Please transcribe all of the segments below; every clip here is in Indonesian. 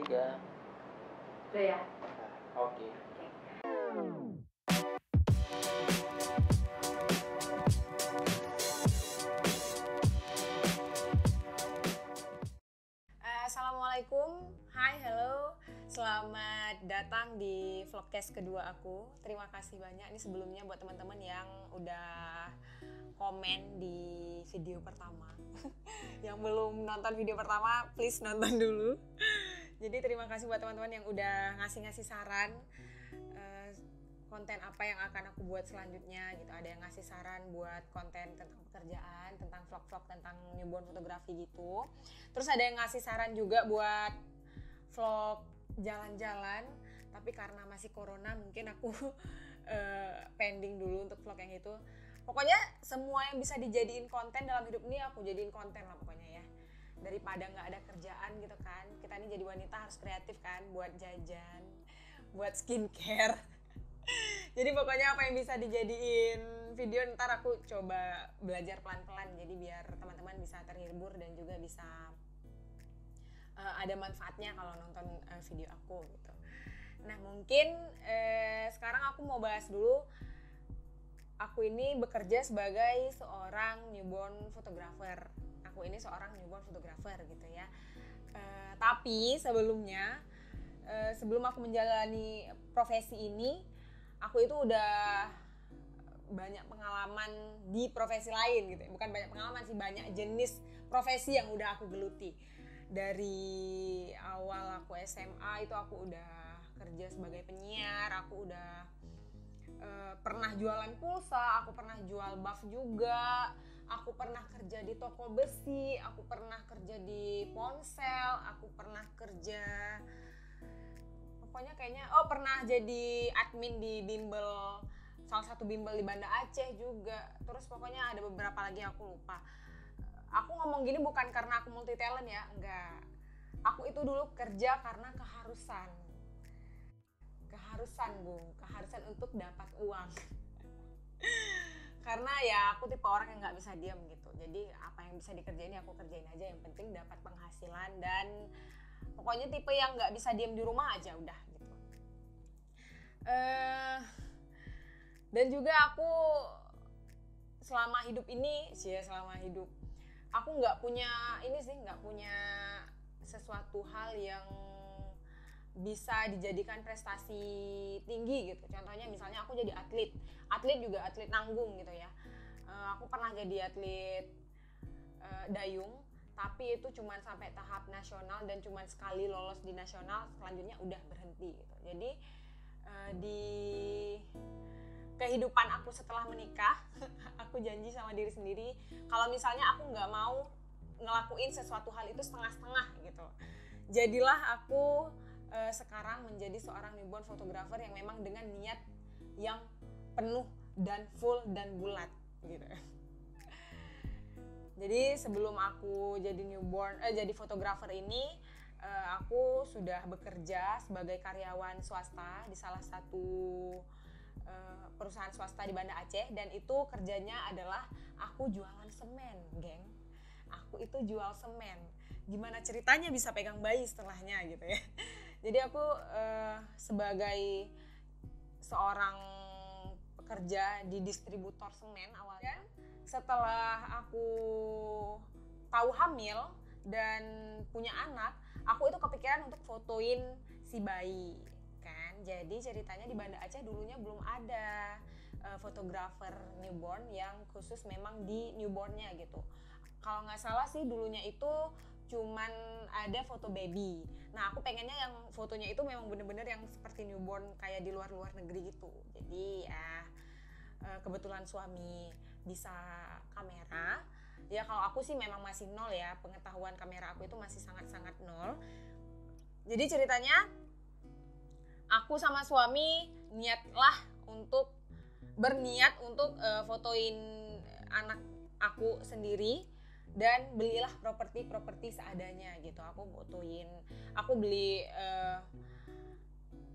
3. Udah ya? Oke. Assalamualaikum, hai, hello. Selamat datang di vlogcast kedua aku. Terima kasih banyak ini sebelumnya buat teman-teman yang udah komen di video pertama. Yang belum nonton video pertama, please nonton dulu. Jadi terima kasih buat teman-teman yang udah ngasih saran konten apa yang akan aku buat selanjutnya gitu. Ada yang ngasih saran buat konten tentang pekerjaan, tentang vlog-vlog tentang newborn fotografi gitu. Terus ada yang ngasih saran juga buat vlog jalan-jalan, tapi karena masih corona mungkin aku pending dulu untuk vlog yang itu. Pokoknya semua yang bisa dijadiin konten dalam hidup ini aku jadiin konten lah pokoknya ya. Daripada nggak ada kerjaan gitu kan, kita ini jadi wanita harus kreatif kan, buat jajan, buat skincare. Jadi pokoknya apa yang bisa dijadiin video ntar aku coba belajar pelan-pelan, jadi biar teman-teman bisa terhibur dan juga bisa ada manfaatnya kalau nonton video aku gitu. Nah mungkin sekarang aku mau bahas dulu, aku ini bekerja sebagai seorang newborn photographer. Aku ini seorang newborn photographer gitu ya. Tapi sebelumnya sebelum aku menjalani profesi ini, aku itu udah banyak pengalaman di profesi lain gitu ya. Bukan banyak pengalaman sih, banyak jenis profesi yang udah aku geluti. Dari awal aku SMA itu aku udah kerja sebagai penyiar, aku udah pernah jualan pulsa, aku pernah jual buff juga, aku pernah kerja di toko besi, aku pernah kerja di ponsel, aku pernah kerja pokoknya kayaknya pernah jadi admin di bimbel, salah satu bimbel di Banda Aceh juga. Terus pokoknya ada beberapa lagi aku lupa. Aku ngomong gini bukan karena aku multi talent ya, enggak. Aku itu dulu kerja karena keharusan Bung, keharusan untuk dapat uang. Karena ya aku tipe orang yang nggak bisa diam gitu. Jadi apa yang bisa dikerjain ya aku kerjain aja, yang penting dapat penghasilan, dan pokoknya tipe yang nggak bisa diam di rumah aja udah gitu. Dan juga aku selama hidup aku nggak punya sesuatu hal yang bisa dijadikan prestasi tinggi gitu. Contohnya misalnya aku jadi atlet juga atlet nanggung gitu ya. Aku pernah jadi atlet dayung, tapi itu cuma sampai tahap nasional dan cuma sekali lolos di nasional, selanjutnya udah berhenti gitu. Jadi di kehidupan aku setelah menikah, aku janji sama diri sendiri kalau misalnya aku nggak mau ngelakuin sesuatu hal itu setengah-setengah gitu. Jadilah aku sekarang menjadi seorang newborn photographer yang memang dengan niat yang penuh dan full dan bulat gitu. Jadi sebelum aku jadi fotografer ini, aku sudah bekerja sebagai karyawan swasta di salah satu perusahaan swasta di Banda Aceh, dan itu kerjanya adalah aku jualan semen, geng. Aku itu jual semen. Gimana ceritanya bisa pegang bayi setelahnya gitu ya. Jadi aku sebagai seorang pekerja di distributor semen awalnya, setelah aku tahu hamil dan punya anak, aku itu kepikiran untuk fotoin si bayi kan. Jadi ceritanya di Banda Aceh dulunya belum ada fotografer newborn yang khusus memang di newbornnya gitu. Kalau nggak salah sih dulunya itu cuman ada foto baby. Nah aku pengennya yang fotonya itu memang bener-bener yang seperti newborn kayak di luar negeri gitu. Jadi ya kebetulan suami bisa kamera. Ya kalau aku sih memang masih nol ya, pengetahuan kamera aku itu masih sangat-sangat nol. Jadi ceritanya aku sama suami berniat untuk fotoin anak aku sendiri, dan belilah properti seadanya gitu. Aku beli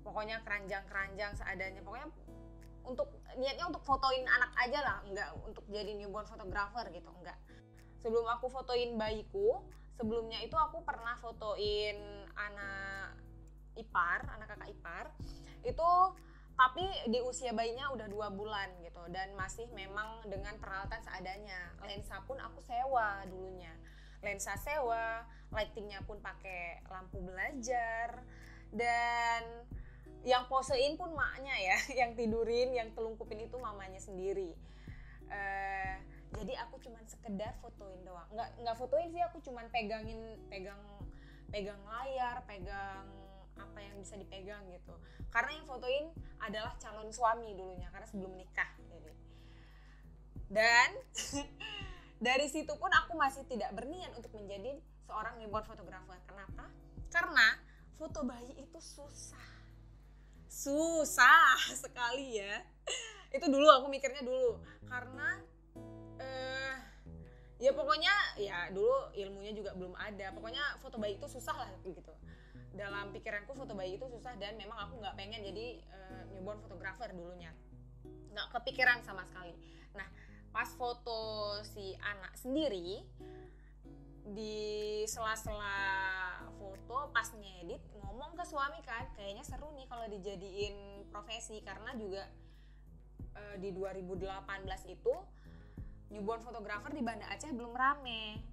pokoknya keranjang seadanya, pokoknya niatnya untuk fotoin anak aja lah, enggak untuk jadi newborn photographer gitu, enggak. Sebelum aku fotoin bayiku, sebelumnya itu aku pernah fotoin anak kakak ipar itu, tapi di usia bayinya udah 2 bulan gitu, dan masih memang dengan peralatan seadanya. Lensa pun aku sewa dulunya, lensa sewa, lightingnya pun pakai lampu belajar, dan yang posein pun maknya ya, yang tidurin, yang telungkupin itu mamanya sendiri. Jadi aku cuman sekedar fotoin doang, nggak fotoin sih, aku cuman pegang layar, pegang apa yang bisa dipegang gitu, karena yang fotoin adalah calon suami dulunya karena sebelum menikah. Jadi dan dari situ pun aku masih tidak berniat untuk menjadi seorang newborn photographer. Kenapa? Karena foto bayi itu susah sekali ya. Itu dulu aku mikirnya dulu, karena ya pokoknya ya dulu ilmunya juga belum ada, pokoknya foto bayi itu susah lah gitu. Dalam pikiranku foto bayi itu susah, dan memang aku nggak pengen jadi newborn photographer dulunya, nggak kepikiran sama sekali. Nah pas foto si anak sendiri, di sela-sela foto pas ngedit ngomong ke suami kan, kayaknya seru nih kalau dijadiin profesi, karena juga di 2018 itu newborn photographer di Banda Aceh belum rame.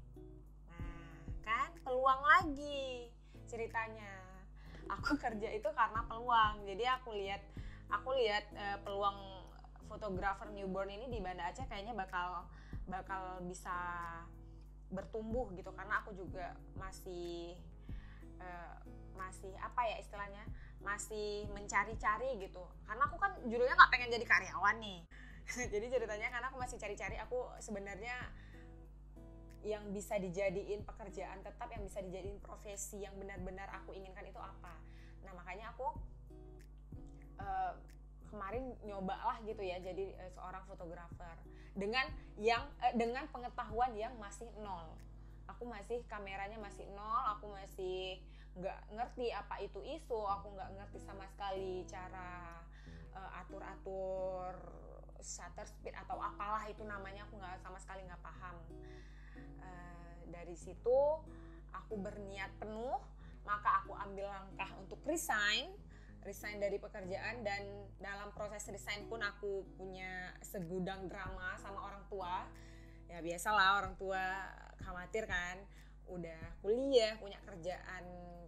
Nah kan peluang lagi ceritanya. Aku kerja itu karena peluang. Jadi aku lihat peluang fotografer newborn ini di Banda Aceh kayaknya bakal bisa bertumbuh gitu, karena aku juga masih apa ya istilahnya, masih mencari-cari gitu, karena aku kan judulnya nggak pengen jadi karyawan nih. Jadi ceritanya karena aku masih cari-cari, aku sebenarnya yang bisa dijadiin pekerjaan tetap, yang bisa dijadiin profesi yang benar-benar aku inginkan itu apa. Nah makanya aku kemarin nyoba lah gitu ya, jadi seorang fotografer dengan pengetahuan yang masih nol. Aku masih kameranya masih nol, aku masih nggak ngerti apa itu ISO, aku nggak ngerti sama sekali cara atur-atur shutter speed atau apalah itu namanya, aku sama sekali nggak paham. Dari situ aku berniat penuh, maka aku ambil langkah untuk resign dari pekerjaan. Dan dalam proses resign pun aku punya segudang drama sama orang tua. Ya biasalah, orang tua khawatir kan, udah kuliah, punya kerjaan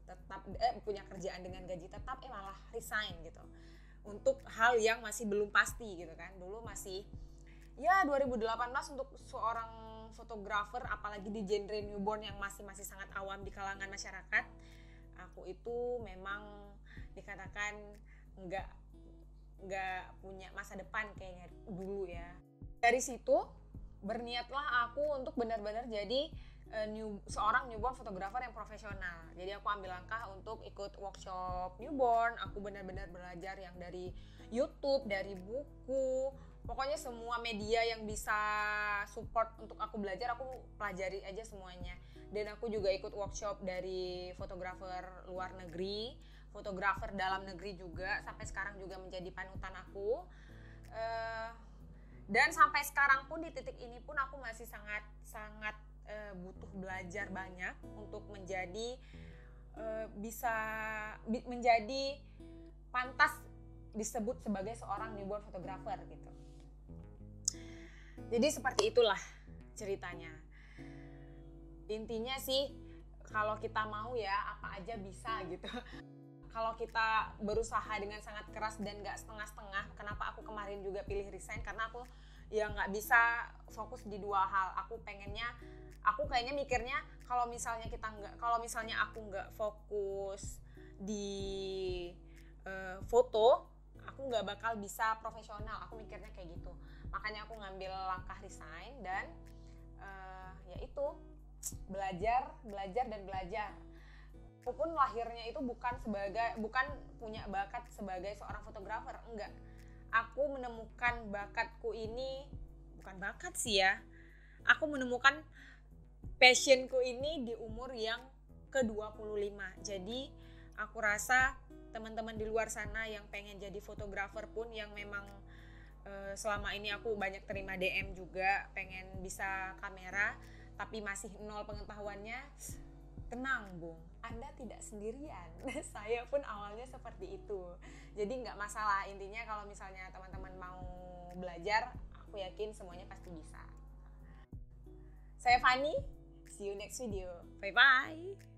tetap, punya kerjaan dengan gaji tetap, malah resign gitu untuk hal yang masih belum pasti gitu kan. Dulu masih ya 2018 untuk seorang fotografer, apalagi di genre newborn yang masih sangat awam di kalangan masyarakat, aku itu memang dikatakan nggak punya masa depan kayaknya dulu ya. Dari situ berniatlah aku untuk benar-benar jadi seorang newborn fotografer yang profesional. Jadi aku ambil langkah untuk ikut workshop newborn. Aku benar-benar belajar yang dari YouTube, dari buku, pokoknya semua media yang bisa support untuk aku belajar, aku pelajari aja semuanya. Dan aku juga ikut workshop dari fotografer luar negeri, fotografer dalam negeri juga, sampai sekarang juga menjadi panutan aku. Dan sampai sekarang pun di titik ini pun aku masih sangat butuh belajar banyak untuk menjadi menjadi pantas disebut sebagai seorang newborn photographer gitu. Jadi seperti itulah ceritanya. Intinya sih kalau kita mau ya apa aja bisa gitu. Kalau kita berusaha dengan sangat keras dan gak setengah-setengah. Kenapa aku kemarin juga pilih resign, karena aku ya gak bisa fokus di dua hal. Aku kayaknya mikirnya kalau misalnya aku nggak fokus di foto, aku nggak bakal bisa profesional. Aku mikirnya kayak gitu. Makanya aku ngambil langkah resign dan yaitu belajar. Aku pun lahirnya itu bukan punya bakat sebagai seorang fotografer, enggak. Aku menemukan bakatku ini, bukan bakat sih ya. Aku menemukan passionku ini di umur yang ke-25. Jadi aku rasa teman-teman di luar sana yang pengen jadi fotografer pun, yang memang selama ini aku banyak terima DM juga pengen bisa kamera tapi masih nol pengetahuannya, tenang Bung, Anda tidak sendirian. Saya pun awalnya seperti itu. Jadi nggak masalah, intinya kalau misalnya teman-teman mau belajar, aku yakin semuanya pasti bisa. Saya Fani, see you next video. Bye-bye.